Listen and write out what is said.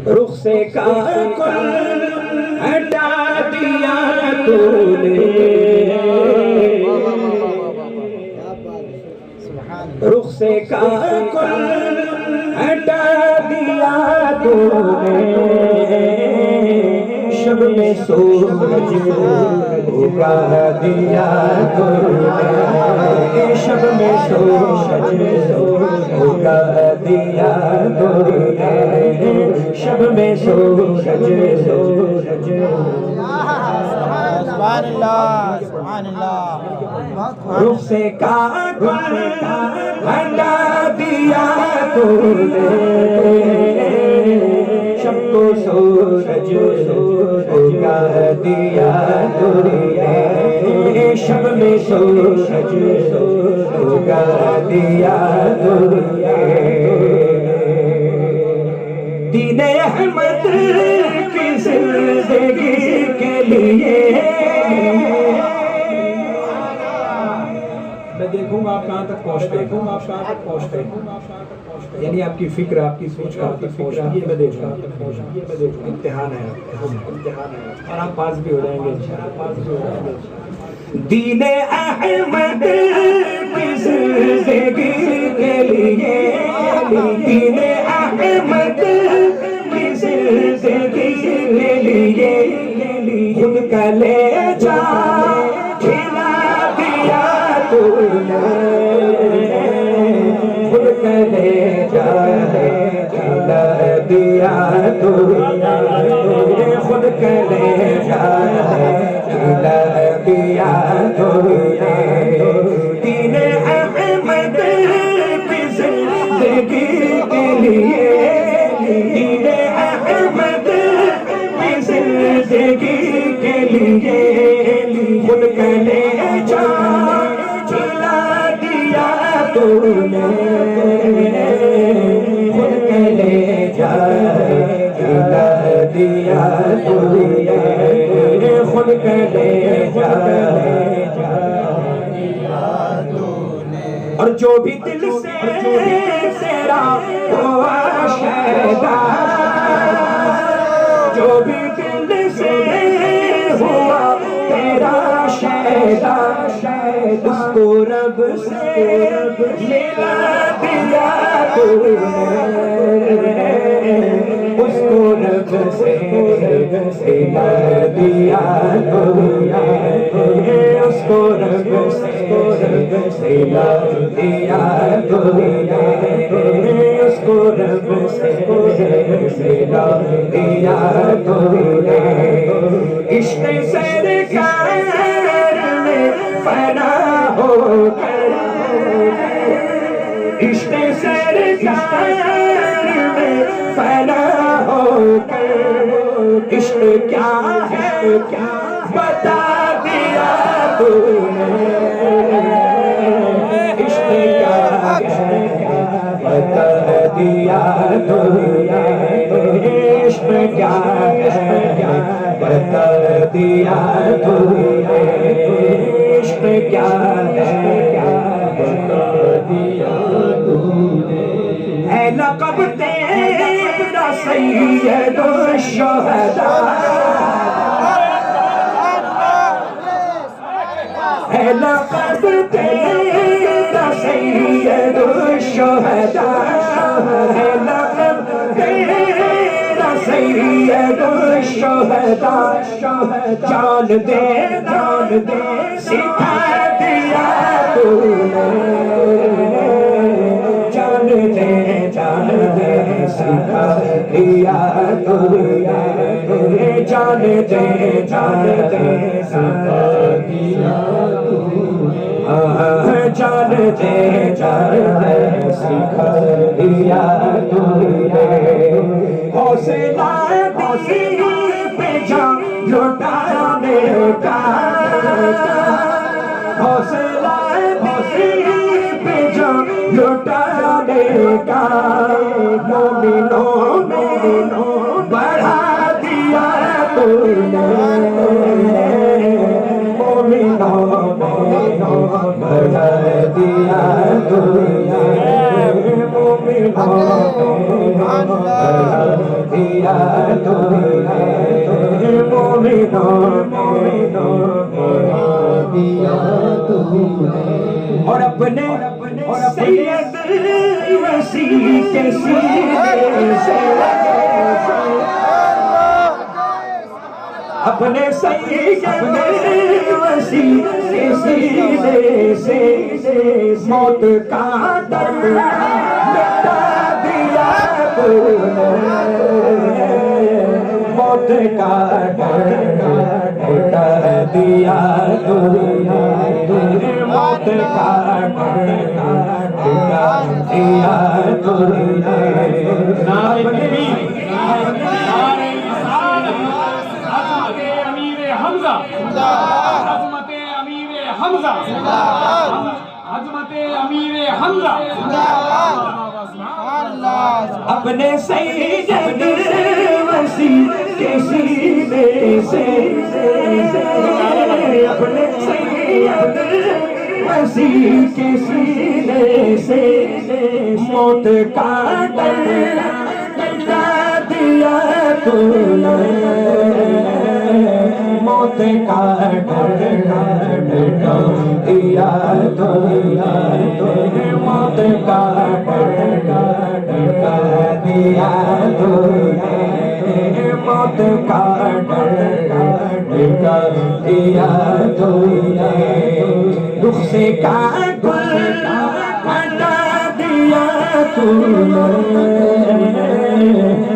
رخ سے کاکل ہٹا دیا تو نے، رخ سے کاکل ہٹا دیا تو نے، شب میں سورج اگا دیا تو نے، شب میں سورج اگا دیا تو نے، شب میں سورج سبحان اللہ سبحان اللہ. رخ سے کاکل ہٹا دیا تو نے، شب کو سورج اگا دیا تو نے، شب میں سورج اگا دیا تو نے. دین احمد کی زندگی کے لیے میں دیکھوں گا آپ کہاں تک پہنچتے ہیں، یعنی آپ کی فکر، آپ کی سوچ کہاں تک پہنچتی ہے، میں دیکھوں گا. امتحان ہے اور آپ پاس بھی ہو جائیں گے انشاءاللہ. دین احمد کی زندگی کے لیے، دین احمد کی زندگی کے لیے خود کا لہجہ کھلا دیا تو نے، خود کا لہجہ کھلا دیا تو نے، خود کا لہجہ کھلا دیا تو نے. دین احمد کی زندگی کے لیے، دین احمد کی زندگی کے لیے خود کا لہجہ کھلا دیا تو نے، خود کا لہجہ کھلا دیا تو نے، خود کا لہجہ. اور جو بھی دل سے تیرا ہوا شیدا، جو بھی دل سے ہوا تیرا شیدا، اس کو رب سے ملا دیا تو نے، اس کو رب سے ملا دیا تو نے، اس کو رب سے ملا دیا تو نے، اس کو رب سے ملا دیا تو نے. عشق سرکار میں فنا ہو کر، عشق سرکار میں فنا ہو کر، عشق کیا ہے کیا بتا دیا تو نے، عشق کیا ہے بتا دیا تو نے، عشق کیا ہے بتا دیا تو نے، عشق کیا ہے بتا دیا تو نے. ہے لقب تیرا سید الشہداء، ہے لقب تیرا سید الشہداء، ہے لقب تیرا سید الشہداء. جان دے سکھا دیا تو نے، جان دے سکھا دیا تو نے، جان دے سکھا دیا تو نے، جان دے سکھا دیا تو نے. حوصلہ دل پہ جان لٹانے کا، حوصلہ دل پہ جان لٹانے کا، مومنوں بڑھا دیا تو نے، مومنوں بڑھا دیا تو نے، مومنوں بڑھا دیا دیا تمہیں مومنوں دیا تمہیں اور اپنے سید وسیع کے سینے سے اپنے سید وسیع کے سینے سے موت کا درد مٹا دیا موت کا درد مٹا دیا موت کا درد مٹا دیا عظمت امیر حمزہ عظمت امیر حمزہ اپنے سید وسیع کے سینے سے اپنے سید وسیع کے سینے سے موت کا درد مٹا دیا موت کا درد مٹا دیا موت کا درد مٹا دیا موت کا درد مٹا دیا دکھ سے کا گل ہٹا دیا